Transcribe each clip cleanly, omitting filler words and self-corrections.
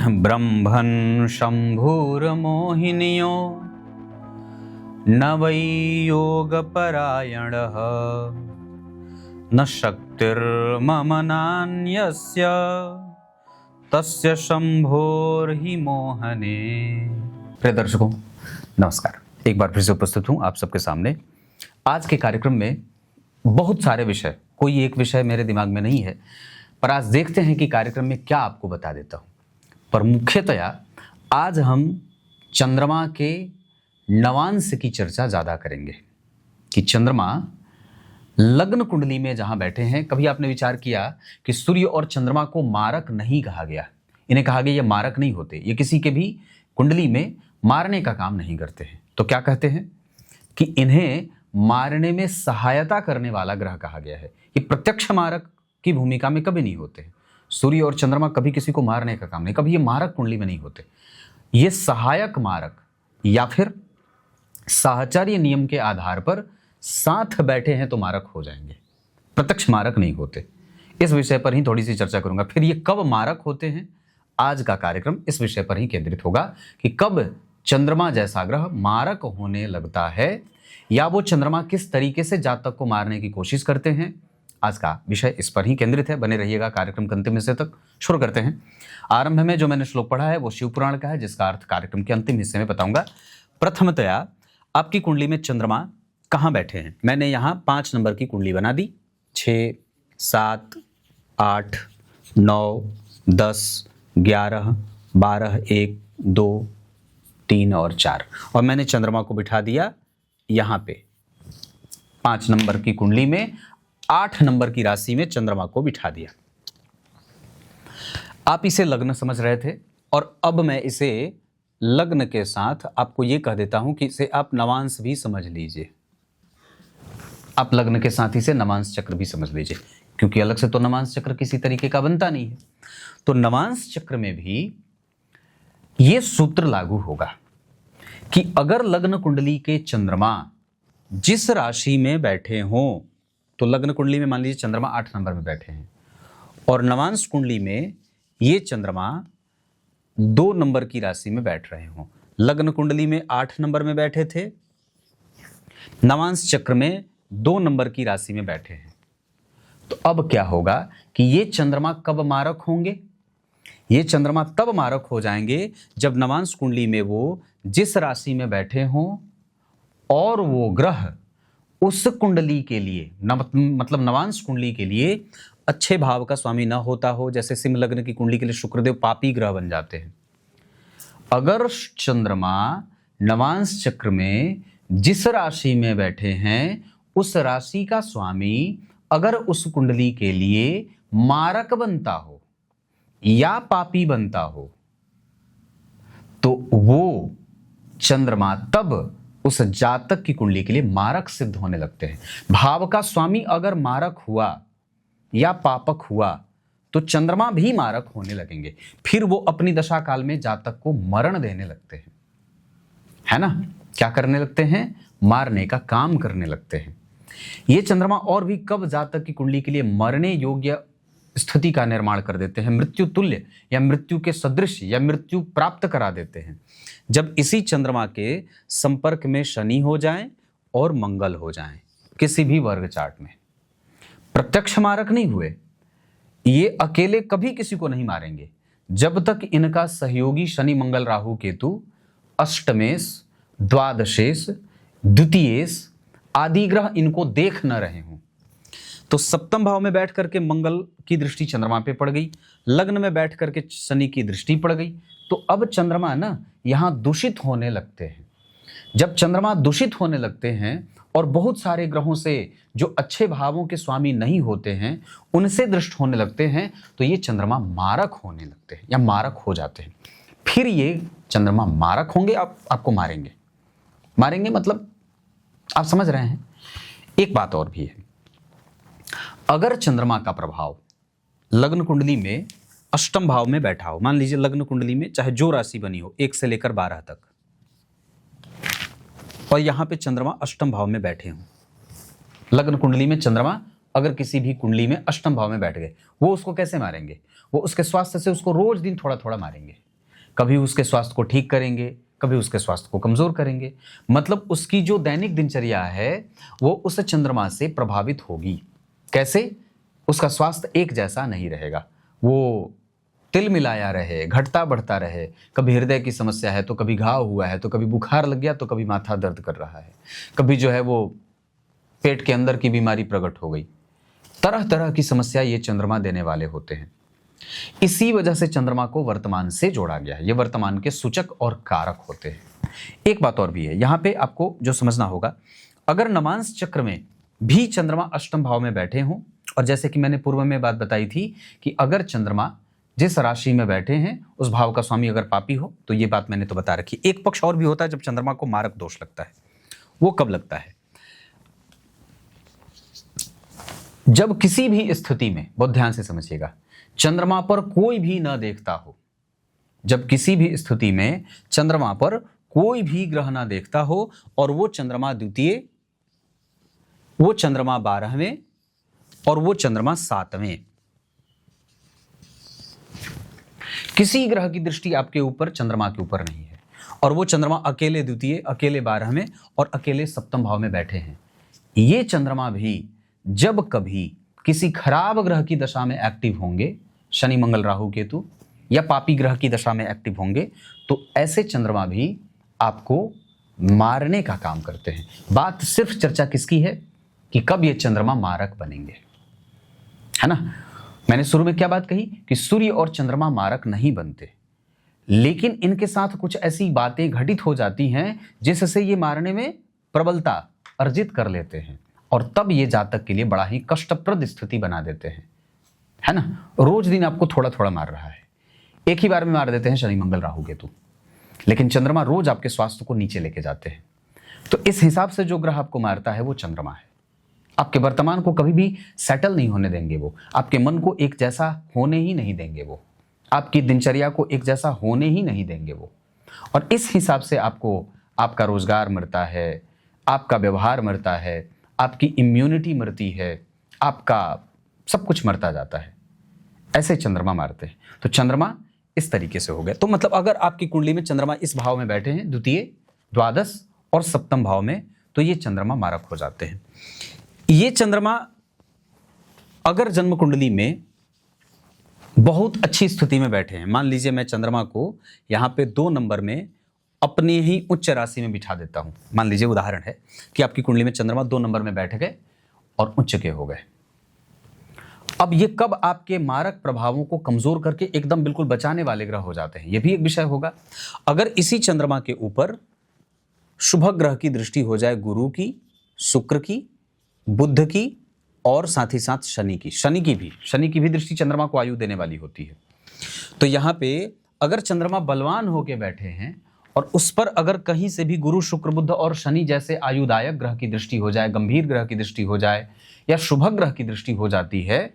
ब्रह्मन् शम्भुर्मोहिन्यो न वै योगपरायणः न शक्तिर्मम नान्यस्य तस्य शंभोर्हि मोहने। प्रिय दर्शकों नमस्कार, एक बार फिर से उपस्थित हूँ आप सबके सामने। आज के कार्यक्रम में बहुत सारे विषय, कोई एक विषय मेरे दिमाग में नहीं है, पर आज देखते हैं कि कार्यक्रम में क्या आपको बता देता हूँ। पर मुख्यतया आज हम चंद्रमा के नवांश की चर्चा ज़्यादा करेंगे कि चंद्रमा लग्न कुंडली में जहाँ बैठे हैं। कभी आपने विचार किया कि सूर्य और चंद्रमा को मारक नहीं कहा गया, इन्हें कहा गया ये मारक नहीं होते, ये किसी के भी कुंडली में मारने का काम नहीं करते हैं। तो क्या कहते हैं कि इन्हें मारने में सहायता करने वाला ग्रह कहा गया है। ये प्रत्यक्ष मारक की भूमिका में कभी नहीं होते हैं। सूर्य और चंद्रमा कभी किसी को मारने का काम नहीं, कभी ये मारक कुंडली में नहीं होते। ये सहायक मारक या फिर साहचर्य नियम के आधार पर साथ बैठे हैं तो मारक हो जाएंगे, प्रत्यक्ष मारक नहीं होते। इस विषय पर ही थोड़ी सी चर्चा करूंगा। फिर ये कब मारक होते हैं, आज का कार्यक्रम इस विषय पर ही केंद्रित होगा कि कब चंद्रमा जैसा ग्रह मारक होने लगता है या वो चंद्रमा किस तरीके से जातक को मारने की कोशिश करते हैं। आज का विषय इस पर ही केंद्रित है। बने रहिएगा कार्यक्रम के अंतिम हिस्से तक। शुरू करते हैं। आरंभ में जो मैंने श्लोक पढ़ा है वो शिव पुराण का है, जिसका अर्थ कार्यक्रम के अंतिम हिस्से में बताऊंगा। प्रथमतया आपकी कुंडली में चंद्रमा कहाँ बैठे हैं। मैंने यहाँ 5 नंबर की कुंडली बना दी। 6, 7, 8, 9, 10, 11, 12, 1, 2, 3 और 4, और मैंने चंद्रमा को बिठा दिया यहाँ पे 5 नंबर की कुंडली में। 8 नंबर की राशि में चंद्रमा को बिठा दिया। आप इसे लग्न समझ रहे थे और अब मैं इसे लग्न के साथ आपको यह कह देता हूं कि इसे आप नवांश भी समझ लीजिए। आप लग्न के साथ इसे नवांश चक्र भी समझ लीजिए, क्योंकि अलग से तो नवांश चक्र किसी तरीके का बनता नहीं है। तो नवांश चक्र में भी यह सूत्र लागू होगा कि अगर लग्न कुंडली के चंद्रमा जिस राशि में बैठे हों, तो लग्न कुंडली में मान लीजिए चंद्रमा 8 नंबर में बैठे हैं और नवांश कुंडली में ये चंद्रमा 2 नंबर की राशि में बैठ रहे हों। लग्न कुंडली में 8 नंबर में बैठे थे, नवांश चक्र में 2 नंबर की राशि में बैठे हैं। तो अब क्या होगा कि ये चंद्रमा कब मारक होंगे। ये चंद्रमा तब मारक हो जाएंगे जब नवांश कुंडली में वो जिस राशि में बैठे हों और वो ग्रह उस कुंडली के लिए मतलब नवांश कुंडली के लिए अच्छे भाव का स्वामी न होता हो। जैसे सिंह लग्न की कुंडली के लिए शुक्रदेव पापी ग्रह बन जाते हैं। अगर चंद्रमा नवांश चक्र में जिस राशि में बैठे हैं उस राशि का स्वामी अगर उस कुंडली के लिए मारक बनता हो या पापी बनता हो, तो वो चंद्रमा तब उस जातक की कुंडली के लिए मारक सिद्ध होने लगते हैं। भाव का स्वामी अगर मारक हुआ या पापक हुआ तो चंद्रमा भी मारक होने लगेंगे। फिर वो अपनी दशा काल में जातक को मरण देने लगते हैं, है ना। क्या करने लगते हैं? मारने का काम करने लगते हैं। ये चंद्रमा और भी कब जातक की कुंडली के लिए मरने योग्य स्थिति का निर्माण कर देते हैं, मृत्यु तुल्य या मृत्यु के सदृश या मृत्यु प्राप्त करा देते हैं, जब इसी चंद्रमा के संपर्क में शनि हो जाएं और मंगल हो जाएं। किसी भी वर्ग चार्ट में प्रत्यक्ष मारक नहीं हुए, ये अकेले कभी किसी को नहीं मारेंगे जब तक इनका सहयोगी शनि मंगल राहु केतु अष्टमेश, द्वादशेश, द्वितीयेश आदि ग्रह इनको देख न रहे हों। तो सप्तम भाव में बैठ करके मंगल की दृष्टि चंद्रमा पे पड़ गई, लग्न में बैठ करके शनि की दृष्टि पड़ गई। तो अब चंद्रमा ना यहाँ दूषित होने लगते हैं। जब चंद्रमा दूषित होने लगते हैं और बहुत सारे ग्रहों से जो अच्छे भावों के स्वामी नहीं होते हैं उनसे दृष्ट होने लगते हैं, तो ये चंद्रमा मारक होने लगते हैं या मारक हो जाते हैं। फिर ये चंद्रमा मारक होंगे, आपको मारेंगे मतलब आप समझ रहे हैं। एक बात और भी है, अगर चंद्रमा का प्रभाव लग्न कुंडली में अष्टम भाव में बैठा हो, मान लीजिए लग्न कुंडली में चाहे जो राशि बनी हो 1 से लेकर 12 तक, और यहां पे चंद्रमा अष्टम भाव में बैठे हों। लग्न कुंडली में चंद्रमा अगर किसी भी कुंडली में अष्टम भाव में बैठ गए, वो उसको कैसे मारेंगे? वो उसके स्वास्थ्य से उसको रोज दिन थोड़ा थोड़ा मारेंगे। कभी उसके स्वास्थ्य को ठीक करेंगे, कभी उसके स्वास्थ्य को कमजोर करेंगे। मतलब उसकी जो दैनिक दिनचर्या है वो उस चंद्रमा से प्रभावित होगी। कैसे? उसका स्वास्थ्य एक जैसा नहीं रहेगा, वो तिल मिलाया रहे, घटता बढ़ता रहे। कभी हृदय की समस्या है तो कभी घाव हुआ है, तो कभी बुखार लग गया, तो कभी माथा दर्द कर रहा है, कभी जो है वो पेट के अंदर की बीमारी प्रकट हो गई। तरह तरह की समस्या ये चंद्रमा देने वाले होते हैं। इसी वजह से चंद्रमा को वर्तमान से जोड़ा गया है। ये वर्तमान के सूचक और कारक होते हैं। एक बात और भी है यहाँ पे आपको जो समझना होगा, अगर नवांश चक्र में भी चंद्रमा अष्टम भाव में बैठे हों, और जैसे कि मैंने पूर्व में बात बताई थी कि अगर चंद्रमा जिस राशि में बैठे हैं उस भाव का स्वामी अगर पापी हो, तो ये बात मैंने तो बता रखी। एक पक्ष और भी होता है जब चंद्रमा को मारक दोष लगता है। वो कब लगता है? जब किसी भी स्थिति में, बहुत ध्यान से समझिएगा, चंद्रमा पर कोई भी न देखता हो। जब किसी भी स्थिति में चंद्रमा पर कोई भी ग्रह ना देखता हो और वो चंद्रमा द्वितीय, वो चंद्रमा 12वें और वो चंद्रमा 7वें, किसी ग्रह की दृष्टि आपके ऊपर चंद्रमा के ऊपर नहीं है, और वो चंद्रमा अकेले द्वितीय, अकेले 12वें और अकेले सप्तम भाव में बैठे हैं, ये चंद्रमा भी जब कभी किसी खराब ग्रह की दशा में एक्टिव होंगे, शनि मंगल राहु केतु या पापी ग्रह की दशा में एक्टिव होंगे, तो ऐसे चंद्रमा भी आपको मारने का काम करते हैं। बात सिर्फ चर्चा किसकी है कि कब ये चंद्रमा मारक बनेंगे, है ना। मैंने शुरू में क्या बात कही कि सूर्य और चंद्रमा मारक नहीं बनते, लेकिन इनके साथ कुछ ऐसी बातें घटित हो जाती हैं जिससे ये मारने में प्रबलता अर्जित कर लेते हैं, और तब ये जातक के लिए बड़ा ही कष्टप्रद स्थिति बना देते हैं, है ना। रोज दिन आपको थोड़ा थोड़ा मार रहा है, एक ही बार में मार देते हैं शनि मंगल राहु केतु, लेकिन चंद्रमा रोज आपके स्वास्थ्य को नीचे लेके जाते हैं। तो इस हिसाब से जो ग्रह आपको मारता है वो चंद्रमा है। आपके वर्तमान को कभी भी सेटल नहीं होने देंगे, वो आपके मन को एक जैसा होने ही नहीं देंगे, वो आपकी दिनचर्या को एक जैसा होने ही नहीं देंगे वो। और इस हिसाब से आपको आपका रोजगार मरता है, आपका व्यवहार मरता है, आपकी इम्यूनिटी मरती है, आपका सब कुछ मरता जाता है। ऐसे चंद्रमा मारते हैं। तो चंद्रमा इस तरीके से हो गए। तो मतलब अगर आपकी कुंडली में चंद्रमा इस भाव में बैठे हैं, द्वितीय, द्वादश और सप्तम भाव में, तो ये चंद्रमा मारक हो जाते हैं। ये चंद्रमा अगर जन्म कुंडली में बहुत अच्छी स्थिति में बैठे हैं, मान लीजिए मैं चंद्रमा को यहाँ पे 2 नंबर में अपने ही उच्च राशि में बिठा देता हूं। मान लीजिए उदाहरण है कि आपकी कुंडली में चंद्रमा 2 नंबर में बैठ गए और उच्च के हो गए। अब ये कब आपके मारक प्रभावों को कमजोर करके एकदम बिल्कुल बचाने वाले ग्रह हो जाते हैं, ये भी एक विषय होगा। अगर इसी चंद्रमा के ऊपर शुभ ग्रह की दृष्टि हो जाए, गुरु की, शुक्र की, बुध की और साथ ही साथ शनि की भी दृष्टि चंद्रमा को आयु देने वाली होती है। तो यहाँ पे अगर चंद्रमा बलवान होके बैठे हैं और उस पर अगर कहीं से भी गुरु, शुक्र, बुध और शनि जैसे आयुदायक ग्रह की दृष्टि हो जाए, गंभीर ग्रह की दृष्टि हो जाए या शुभ ग्रह की दृष्टि हो जाती है,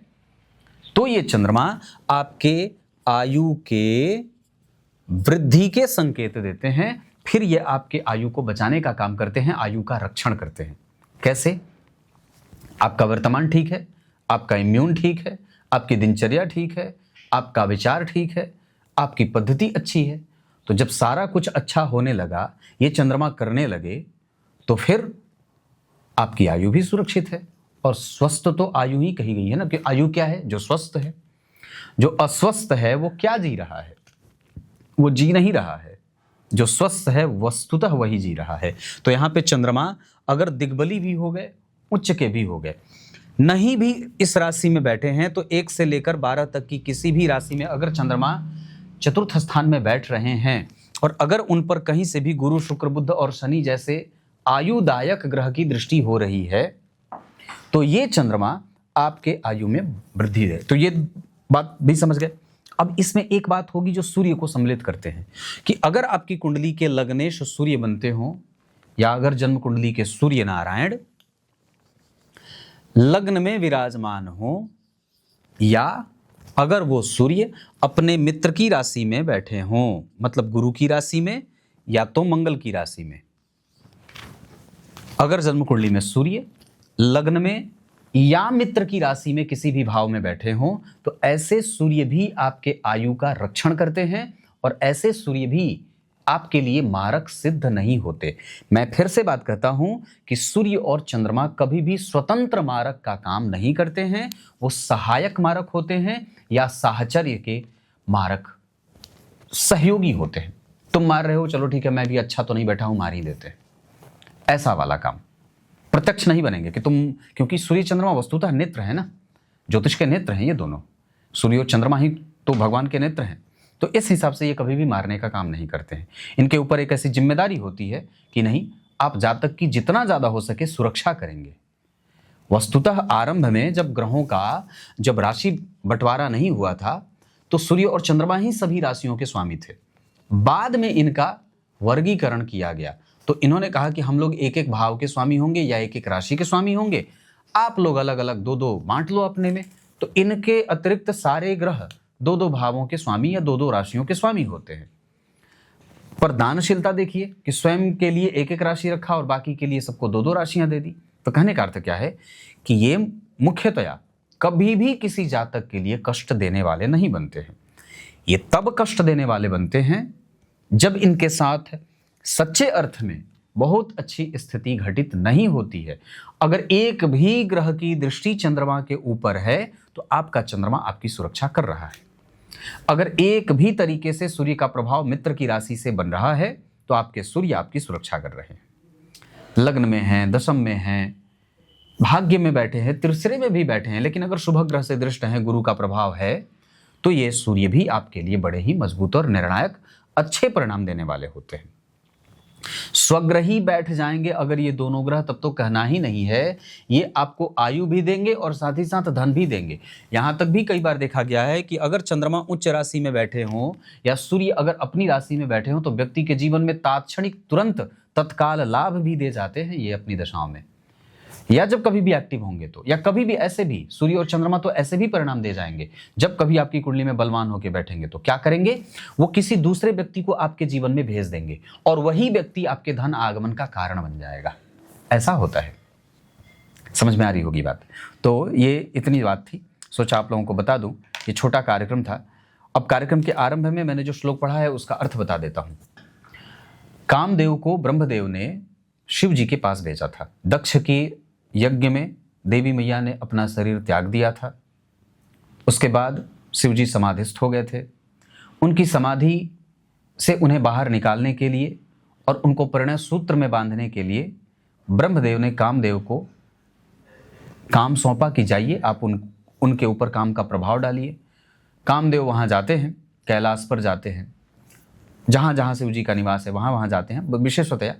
तो ये चंद्रमा आपके आयु के वृद्धि के संकेत देते हैं। फिर ये आपके आयु को बचाने का काम करते हैं, आयु का रक्षण करते हैं। कैसे? आपका वर्तमान ठीक है, आपका इम्यून ठीक है, आपकी दिनचर्या ठीक है, आपका विचार ठीक है, आपकी पद्धति अच्छी है। तो जब सारा कुछ अच्छा होने लगा, ये चंद्रमा करने लगे, तो फिर आपकी आयु भी सुरक्षित है। और स्वस्थ तो आयु ही कही गई है ना, कि आयु क्या है? जो स्वस्थ है। जो अस्वस्थ है वो क्या जी रहा है? वो जी नहीं रहा है। जो स्वस्थ है वस्तुतः वही जी रहा है। तो यहाँ पे चंद्रमा अगर दिग्बली भी हो गए, उच्च के भी हो गए, नहीं भी इस राशि में बैठे हैं, तो 1 से लेकर 12 तक की किसी भी राशि में अगर चंद्रमा चतुर्थ स्थान में बैठ रहे हैं और अगर उन पर कहीं से भी गुरु, शुक्र, बुध और शनि जैसे आयुदायक ग्रह की दृष्टि हो रही है, तो ये चंद्रमा आपके आयु में वृद्धि दे। तो ये बात भी समझ गए। अब इसमें एक बात होगी जो सूर्य को सम्मिलित करते हैं, कि अगर आपकी कुंडली के लग्नेश सूर्य बनते हो, या अगर जन्म कुंडली के सूर्य नारायण लग्न में विराजमान हो, या अगर वो सूर्य अपने मित्र की राशि में बैठे हों, मतलब गुरु की राशि में या तो मंगल की राशि में, अगर जन्म कुंडली में सूर्य लग्न में या मित्र की राशि में किसी भी भाव में बैठे हों, तो ऐसे सूर्य भी आपके आयु का रक्षण करते हैं और ऐसे सूर्य भी आपके लिए मारक सिद्ध नहीं होते। मैं फिर से बात करता हूं कि सूर्य और चंद्रमा कभी भी स्वतंत्र मारक का काम नहीं करते हैं, वो सहायक मारक होते हैं या साहचर्य के मारक सहयोगी होते हैं। तुम मार रहे हो, चलो ठीक है, मैं भी अच्छा तो नहीं बैठा हूं, मार ही देते हैं, ऐसा वाला काम। प्रत्यक्ष नहीं बनेंगे कि तुम, क्योंकि सूर्य चंद्रमा वस्तुतः नेत्र है ना, ज्योतिष के नेत्र हैं ये दोनों, सूर्य और चंद्रमा ही तो भगवान के नेत्र हैं। तो इस हिसाब से ये कभी भी मारने का काम नहीं करते हैं। इनके ऊपर एक ऐसी जिम्मेदारी होती है कि नहीं, आप जातक की जितना ज्यादा हो सके सुरक्षा करेंगे। वस्तुतः आरंभ में जब ग्रहों का जब राशि बंटवारा नहीं हुआ था तो सूर्य और चंद्रमा ही सभी राशियों के स्वामी थे। बाद में इनका वर्गीकरण किया गया तो इन्होंने कहा कि हम लोग एक एक भाव के स्वामी होंगे या एक एक राशि के स्वामी होंगे, आप लोग अलग अलग दो दो बांट लो अपने में। तो इनके अतिरिक्त सारे ग्रह दो दो भावों के स्वामी या दो दो राशियों के स्वामी होते हैं। पर दानशीलता देखिए कि स्वयं के लिए एक एक राशि रखा और बाकी के लिए सबको दो दो राशियां दे दी। तो कहने का अर्थ क्या है कि ये मुख्यतया कभी भी किसी जातक के लिए कष्ट देने वाले नहीं बनते हैं। ये तब कष्ट देने वाले बनते हैं जब इनके साथ सच्चे अर्थ में बहुत अच्छी स्थिति घटित नहीं होती है। अगर एक भी ग्रह की दृष्टि चंद्रमा के ऊपर है तो आपका चंद्रमा आपकी सुरक्षा कर रहा है। अगर एक भी तरीके से सूर्य का प्रभाव मित्र की राशि से बन रहा है तो आपके सूर्य आपकी सुरक्षा कर रहे हैं। लग्न में हैं, दशम में हैं, भाग्य में बैठे हैं, तीसरे में भी बैठे हैं, लेकिन अगर शुभ ग्रह से दृष्ट हैं, गुरु का प्रभाव है, तो ये सूर्य भी आपके लिए बड़े ही मजबूत और निर्णायक अच्छे परिणाम देने वाले होते हैं। स्वग्रही बैठ जाएंगे अगर ये दोनों ग्रह, तब तो कहना ही नहीं है, ये आपको आयु भी देंगे और साथ ही साथ धन भी देंगे। यहां तक भी कई बार देखा गया है कि अगर चंद्रमा उच्च राशि में बैठे हों या सूर्य अगर अपनी राशि में बैठे हों तो व्यक्ति के जीवन में तात्क्षणिक तुरंत तत्काल लाभ भी दे जाते हैं ये अपनी दशाओं में, या जब कभी भी एक्टिव होंगे तो, या कभी भी ऐसे भी सूर्य और चंद्रमा तो ऐसे भी परिणाम दे जाएंगे। जब कभी आपकी कुंडली में बलवान होकर बैठेंगे तो क्या करेंगे, वो किसी दूसरे व्यक्ति को आपके जीवन में भेज देंगे और वही व्यक्ति आपके धन आगमन का कारण बन जाएगा। ऐसा होता है। समझ में आ रही होगी बात। तो ये इतनी बात थी, सोचा आप लोगों को बता दूं। ये छोटा कार्यक्रम था। अब कार्यक्रम के आरंभ में मैंने जो श्लोक पढ़ा है उसका अर्थ बता देता हूं। कामदेव को ब्रह्मदेव ने शिव जी के पास भेजा था। दक्ष की यज्ञ में देवी मैया ने अपना शरीर त्याग दिया था। उसके बाद शिव जी समाधिस्थ हो गए थे। उनकी समाधि से उन्हें बाहर निकालने के लिए और उनको परिणय सूत्र में बांधने के लिए ब्रह्मदेव ने कामदेव को काम सौंपा कि जाइए आप उनके ऊपर काम का प्रभाव डालिए। कामदेव वहाँ जाते हैं, कैलाश पर जाते हैं, जहाँ जहाँ शिव जी का निवास है वहाँ वहाँ जाते हैं विशेषतया,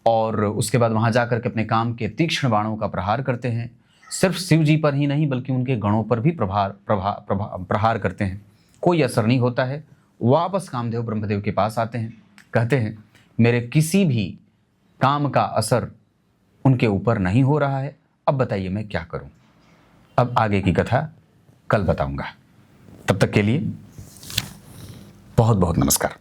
और उसके बाद वहाँ जाकर के अपने काम के तीक्ष्ण बाणों का प्रहार करते हैं। सिर्फ शिव जी पर ही नहीं बल्कि उनके गणों पर भी प्रहार करते हैं। कोई असर नहीं होता है। वापस कामदेव ब्रह्मदेव के पास आते हैं, कहते हैं मेरे किसी भी काम का असर उनके ऊपर नहीं हो रहा है, अब बताइए मैं क्या करूं। अब आगे की कथा कल बताऊंगा। तब तक के लिए बहुत बहुत नमस्कार।